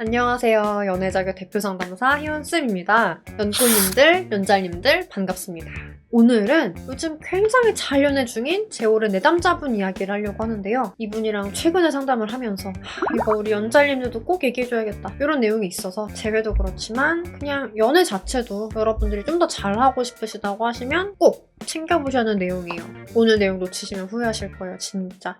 안녕하세요. 연애자격 대표 상담사 희원쌤입니다. 연꽃님들, 연잘님들 반갑습니다. 오늘은 요즘 굉장히 잘 연애 중인 제 오랜 내담자분 이야기를 하려고 하는데요. 이분이랑 최근에 상담을 하면서 이거 우리 연잘님들도 꼭 얘기해줘야겠다 이런 내용이 있어서 제외도 그렇지만 그냥 연애 자체도 여러분들이 좀 더 잘하고 싶으시다고 하시면 꼭 챙겨보셔야 하는 내용이에요. 오늘 내용 놓치시면 후회하실 거예요, 진짜.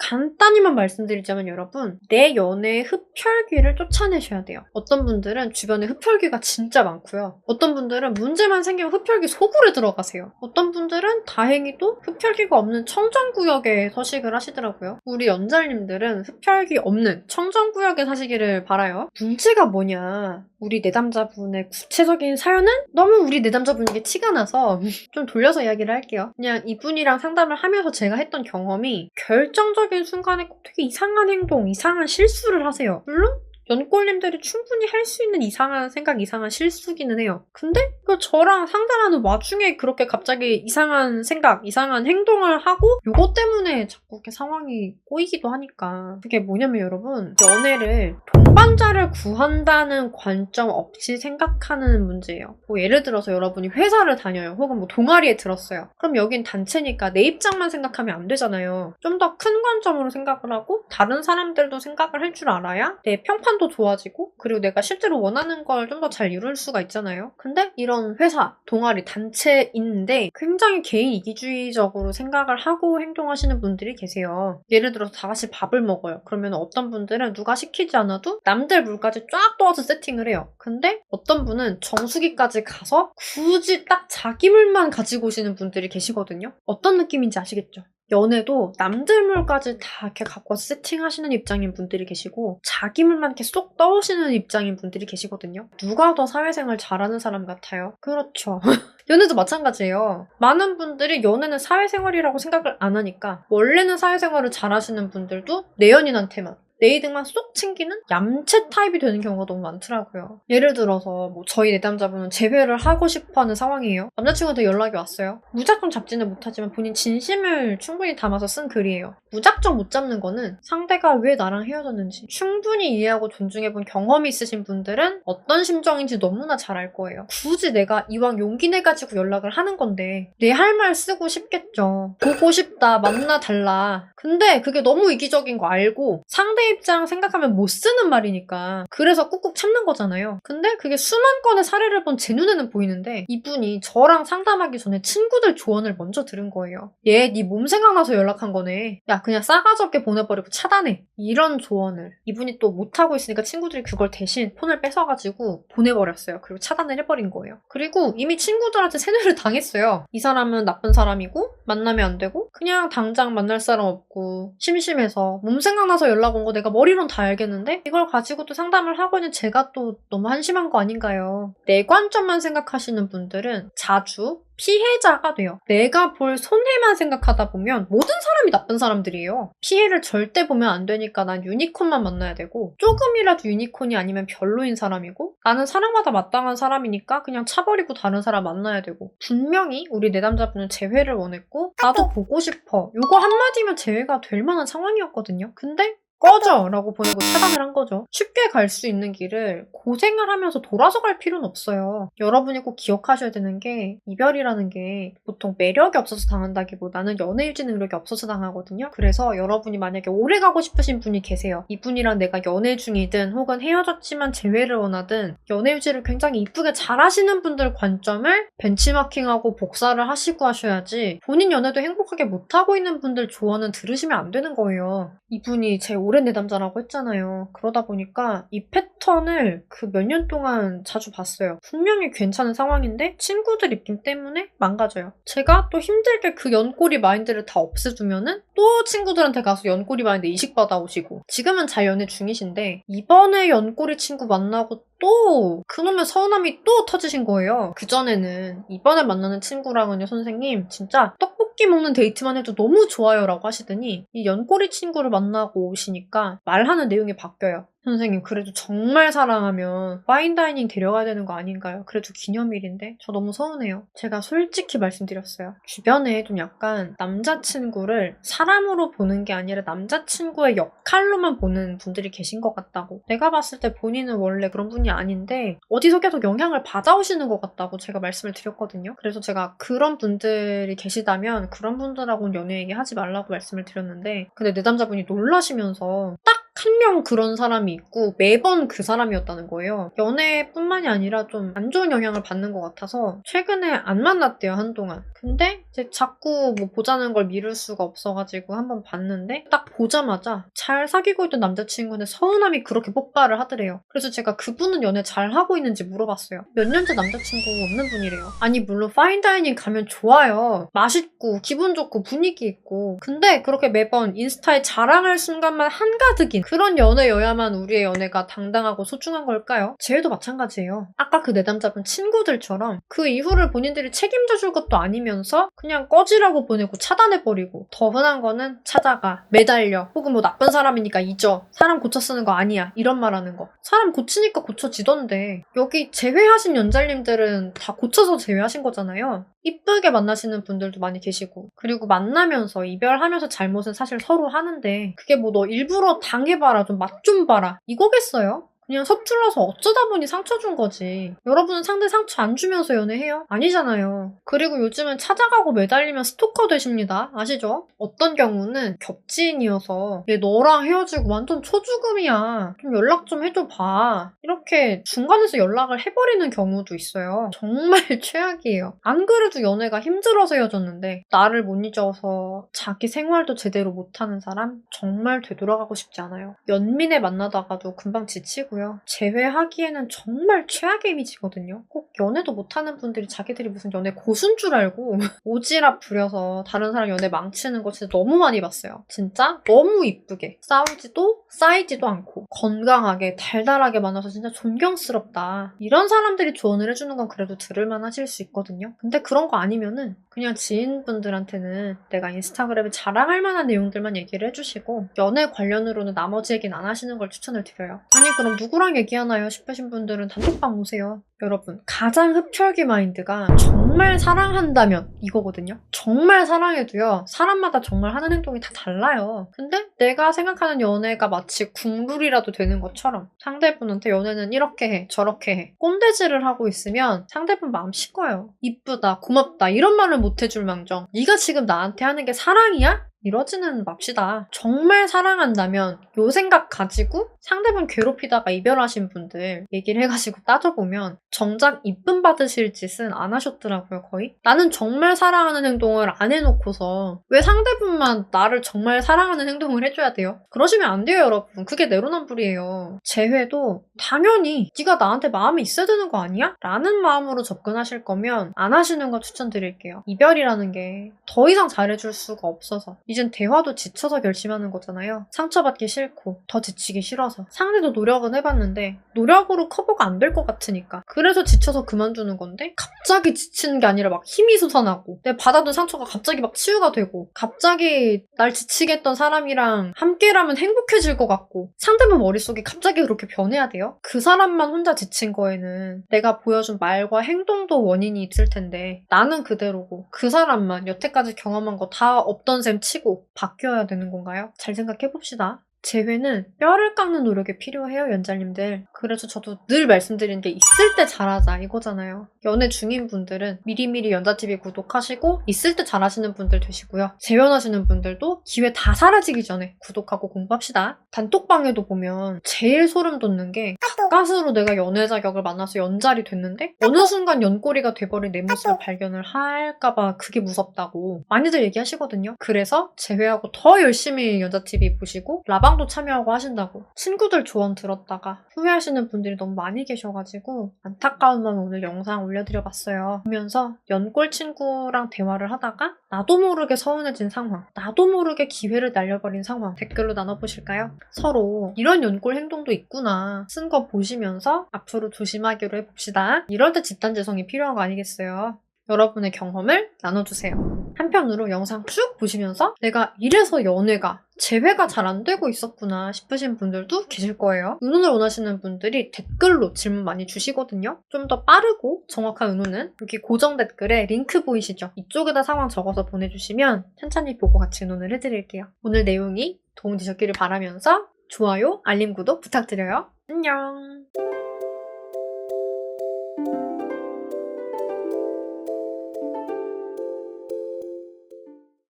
간단히만 말씀드리자면 여러분, 내 연애의 흡혈귀를 쫓아내셔야 돼요. 어떤 분들은 주변에 흡혈귀가 진짜 많고요. 어떤 분들은 문제만 생기면 흡혈귀 소굴에 들어가세요. 어떤 분들은 다행히도 흡혈귀가 없는 청정구역에 서식을 하시더라고요. 우리 연잘님들은 흡혈귀 없는 청정구역에 사시기를 바라요. 문제가 뭐냐, 우리 내담자분의 구체적인 사연은 너무 우리 내담자분에게 티가 나서 좀 돌려서 이야기를 할게요. 그냥 이분이랑 상담을 하면서 제가 했던 경험이 결정적인 순간에 꼭 되게 이상한 행동, 이상한 실수를 하세요. 물론 연골님들이 충분히 할 수 있는 이상한 생각, 이상한 실수기는 해요. 근데 저랑 상담하는 와중에 그렇게 갑자기 이상한 생각, 이상한 행동을 하고 요거 때문에 자꾸 이렇게 상황이 꼬이기도 하니까. 그게 뭐냐면 여러분, 연애를 동반자를 구한다는 관점 없이 생각하는 문제예요. 뭐 예를 들어서 여러분이 회사를 다녀요. 혹은 뭐 동아리에 들었어요. 그럼 여긴 단체니까 내 입장만 생각하면 안 되잖아요. 좀 더 큰 관점으로 생각을 하고 다른 사람들도 생각을 할 줄 알아야 내 평판도 좋아지고 그리고 내가 실제로 원하는 걸 좀 더 잘 이룰 수가 있잖아요. 근데 이런 회사, 동아리, 단체인데 굉장히 개인 이기주의적으로 생각을 하고 행동하시는 분들이 계세요. 예를 들어서 다 같이 밥을 먹어요. 그러면 어떤 분들은 누가 시키지 않아도 남들 물까지 쫙 떠와서 세팅을 해요. 근데 어떤 분은 정수기까지 가서 굳이 딱 자기 물만 가지고 오시는 분들이 계시거든요. 어떤 느낌인지 아시겠죠? 연애도 남들 물까지 다 이렇게 갖고 와서 세팅하시는 입장인 분들이 계시고 자기 물만 이렇게 쏙 떠오시는 입장인 분들이 계시거든요. 누가 더 사회생활 잘하는 사람 같아요? 그렇죠. 연애도 마찬가지예요. 많은 분들이 연애는 사회생활이라고 생각을 안 하니까 원래는 사회생활을 잘하시는 분들도 내연인한테만 내 이득만 쏙 챙기는 얌체 타입이 되는 경우가 너무 많더라고요. 예를 들어서 뭐 저희 내담자분은 재회를 하고 싶어하는 상황이에요. 남자친구한테 연락이 왔어요. 무작정 잡지는 못하지만 본인 진심을 충분히 담아서 쓴 글이에요. 무작정 못 잡는 거는 상대가 왜 나랑 헤어졌는지 충분히 이해하고 존중해본 경험이 있으신 분들은 어떤 심정인지 너무나 잘 알 거예요. 굳이 내가 이왕 용기 내가지고 연락을 하는 건데 내 할 말 쓰고 싶겠죠. 보고 싶다, 만나 달라. 근데 그게 너무 이기적인 거 알고 상대 입장 생각하면 못 쓰는 말이니까 그래서 꾹꾹 참는 거잖아요. 근데 그게 수만 건의 사례를 본 제 눈에는 보이는데 이분이 저랑 상담하기 전에 친구들 조언을 먼저 들은 거예요. 얘 네 몸 생각나서 연락한 거네. 야 그냥 싸가지 없게 보내버리고 차단해. 이런 조언을 이분이 또 못하고 있으니까 친구들이 그걸 대신 폰을 뺏어가지고 보내버렸어요. 그리고 차단을 해버린 거예요. 그리고 이미 친구들한테 세뇌를 당했어요. 이 사람은 나쁜 사람이고 만나면 안 되고 그냥 당장 만날 사람 없고 심심해서 몸 생각나서 연락 온 거 내가 머리론 다 알겠는데 이걸 가지고 또 상담을 하고 있는 제가 또 너무 한심한 거 아닌가요? 내 관점만 생각하시는 분들은 자주 피해자가 돼요. 내가 볼 손해만 생각하다 보면 모든 사람이 나쁜 사람들이에요. 피해를 절대 보면 안 되니까 난 유니콘만 만나야 되고 조금이라도 유니콘이 아니면 별로인 사람이고 나는 사랑받아 마땅한 사람이니까 그냥 차버리고 다른 사람 만나야 되고 분명히 우리 내담자분은 재회를 원했고 나도 보고 싶어. 요거 한마디면 재회가 될 만한 상황이었거든요. 근데 꺼져! 라고 보내고 차단을 한 거죠. 쉽게 갈 수 있는 길을 고생을 하면서 돌아서 갈 필요는 없어요. 여러분이 꼭 기억하셔야 되는 게 이별이라는 게 보통 매력이 없어서 당한다기보다는 연애 유지 능력이 없어서 당하거든요. 그래서 여러분이 만약에 오래 가고 싶으신 분이 계세요. 이분이랑 내가 연애 중이든 혹은 헤어졌지만 재회를 원하든 연애 유지를 굉장히 이쁘게 잘하시는 분들 관점을 벤치마킹하고 복사를 하시고 하셔야지 본인 연애도 행복하게 못하고 있는 분들 조언은 들으시면 안 되는 거예요. 이분이 제 오랜 내담자라고 했잖아요. 그러다 보니까 이 패턴을 그 몇 년 동안 자주 봤어요. 분명히 괜찮은 상황인데 친구들 입김 때문에 망가져요. 제가 또 힘들게 그 연꼬리 마인드를 다 없애두면은 또 친구들한테 가서 연꼬리 마인드 이식받아 오시고 지금은 잘 연애 중이신데 이번에 연꼬리 친구 만나고 또 그놈의 서운함이 또 터지신 거예요. 그전에는 이번에 만나는 친구랑은요 선생님 진짜 떡볶이 먹는 데이트만 해도 너무 좋아요 라고 하시더니 이 연꼬리 친구를 만나고 오시니까 말하는 내용이 바뀌어요. 선생님 그래도 정말 사랑하면 파인다이닝 데려가야 되는 거 아닌가요? 그래도 기념일인데? 저 너무 서운해요. 제가 솔직히 말씀드렸어요. 주변에 좀 약간 남자친구를 사람으로 보는 게 아니라 남자친구의 역할로만 보는 분들이 계신 것 같다고. 내가 봤을 때 본인은 원래 그런 분이 아닌데 어디서 계속 영향을 받아오시는 것 같다고 제가 말씀을 드렸거든요. 그래서 제가 그런 분들이 계시다면 그런 분들하고는 연애 얘기하지 말라고 말씀을 드렸는데 근데 내 남자분이 놀라시면서 딱 한 명 그런 사람이 있고 매번 그 사람이었다는 거예요. 연애뿐만이 아니라 좀 안 좋은 영향을 받는 것 같아서 최근에 안 만났대요, 한동안. 근데 이제 자꾸 뭐 보자는 걸 미룰 수가 없어가지고 한번 봤는데 딱 보자마자 잘 사귀고 있던 남자친구는 서운함이 그렇게 폭발을 하더래요. 그래서 제가 그분은 연애 잘 하고 있는지 물어봤어요. 몇 년째 남자친구 없는 분이래요. 아니 물론 파인다이닝 가면 좋아요. 맛있고 기분 좋고 분위기 있고 근데 그렇게 매번 인스타에 자랑할 순간만 한가득인 그런 연애여야만 우리의 연애가 당당하고 소중한 걸까요? 쟤도 마찬가지예요. 아까 그 내 남자분 친구들처럼 그 이후를 본인들이 책임져 줄 것도 아니면서 그냥 꺼지라고 보내고 차단해버리고 더 흔한 거는 찾아가, 매달려 혹은 뭐 나쁜 사람이니까 잊어, 사람 고쳐 쓰는 거 아니야 이런 말 하는 거. 사람 고치니까 고쳐지던데 여기 제외하신 연잘님들은 다 고쳐서 제외하신 거잖아요. 이쁘게 만나시는 분들도 많이 계시고 그리고 만나면서 이별하면서 잘못은 사실 서로 하는데 그게 뭐 너 일부러 당해봐라 좀 맛 좀 봐라 이거겠어요? 그냥 서툴러서 어쩌다 보니 상처 준 거지. 여러분은 상대 상처 안 주면서 연애해요? 아니잖아요. 그리고 요즘은 찾아가고 매달리면 스토커 되십니다. 아시죠? 어떤 경우는 겹지인이어서 얘 너랑 헤어지고 완전 초죽음이야. 좀 연락 좀 해줘봐. 이렇게 중간에서 연락을 해버리는 경우도 있어요. 정말 최악이에요. 안 그래도 연애가 힘들어서 헤어졌는데 나를 못 잊어서 자기 생활도 제대로 못하는 사람? 정말 되돌아가고 싶지 않아요. 연민에 만나다가도 금방 지치고 제외하기에는 정말 최악의 이미지거든요. 꼭 연애도 못하는 분들이 자기들이 무슨 연애 고수인 줄 알고 오지랖 부려서 다른 사람 연애 망치는 거 진짜 너무 많이 봤어요. 진짜 너무 이쁘게 싸우지도 쌓이지도 않고 건강하게 달달하게 만나서 진짜 존경스럽다. 이런 사람들이 조언을 해주는 건 그래도 들을만 하실 수 있거든요. 근데 그런 거 아니면은 그냥 지인분들한테는 내가 인스타그램에 자랑할 만한 내용들만 얘기를 해주시고 연애 관련으로는 나머지 얘기는 안 하시는 걸 추천을 드려요. 아니 그럼 누구랑 얘기하나요 싶으신 분들은 단톡방 오세요. 여러분 가장 흡혈귀 마인드가 정말 사랑한다면 이거거든요. 정말 사랑해도요 사람마다 정말 하는 행동이 다 달라요. 근데 내가 생각하는 연애가 마치 국룰이라도 되는 것처럼 상대분한테 연애는 이렇게 해 저렇게 해 꼰대질을 하고 있으면 상대분 마음 식어요. 이쁘다 고맙다 이런 말을 못 해줄 망정 네가 지금 나한테 하는 게 사랑이야? 이러지는 맙시다. 정말 사랑한다면 요 생각 가지고 상대방 괴롭히다가 이별하신 분들 얘기를 해가지고 따져보면 정작 이쁨 받으실 짓은 안 하셨더라고요 거의. 나는 정말 사랑하는 행동을 안 해놓고서 왜 상대분만 나를 정말 사랑하는 행동을 해줘야 돼요? 그러시면 안 돼요 여러분. 그게 내로남불이에요. 재회도 당연히 네가 나한테 마음이 있어야 되는 거 아니야? 라는 마음으로 접근하실 거면 안 하시는 거 추천드릴게요. 이별이라는 게 더 이상 잘해줄 수가 없어서 이젠 대화도 지쳐서 결심하는 거잖아요. 상처받기 싫고 더 지치기 싫어서 상대도 노력은 해봤는데 노력으로 커버가 안 될 것 같으니까 그래서 지쳐서 그만두는 건데 갑자기 지치는 게 아니라 막 힘이 솟아나고 내가 받아둔 상처가 갑자기 막 치유가 되고 갑자기 날 지치게 했던 사람이랑 함께라면 행복해질 것 같고 상대방 머릿속이 갑자기 그렇게 변해야 돼요? 그 사람만 혼자 지친 거에는 내가 보여준 말과 행동도 원인이 있을 텐데 나는 그대로고 그 사람만 여태까지 경험한 거 다 없던 셈 치고 바뀌어야 되는 건가요? 잘 생각해봅시다. 재회는 뼈를 깎는 노력이 필요해요, 연잘님들. 그래서 저도 늘 말씀드리는 게 있을 때 잘하자 이거잖아요. 연애 중인 분들은 미리미리 연자TV 구독하시고 있을 때 잘하시는 분들 되시고요. 재혼하시는 분들도 기회 다 사라지기 전에 구독하고 공부합시다. 단톡방에도 보면 제일 소름 돋는 게 가까스로 내가 연애 자격을 만나서 연잘이 됐는데 어느 순간 연꼬리가 돼버린 내 모습을 발견을 할까봐 그게 무섭다고 많이들 얘기하시거든요. 그래서 재회하고 더 열심히 연자TV 보시고 라방도 참여하고 하신다고 친구들 조언 들었다가 후회하시는 분들이 너무 많이 계셔가지고 안타까운 마음에 오늘 영상 올려드려봤어요. 보면서 연골 친구랑 대화를 하다가 나도 모르게 서운해진 상황, 나도 모르게 기회를 날려버린 상황 댓글로 나눠보실까요? 서로 이런 연골 행동도 있구나 쓴 거 보시면서 앞으로 조심하기로 해봅시다. 이럴 때 집단지성이 필요한 거 아니겠어요? 여러분의 경험을 나눠주세요. 한편으로 영상 쭉 보시면서 내가 이래서 연애가 재회가 잘 안 되고 있었구나 싶으신 분들도 계실 거예요. 의논을 원하시는 분들이 댓글로 질문 많이 주시거든요. 좀 더 빠르고 정확한 의논은 여기 고정 댓글에 링크 보이시죠? 이쪽에다 상황 적어서 보내주시면 천천히 보고 같이 의논을 해드릴게요. 오늘 내용이 도움되셨기를 바라면서 좋아요, 알림, 구독 부탁드려요. 안녕!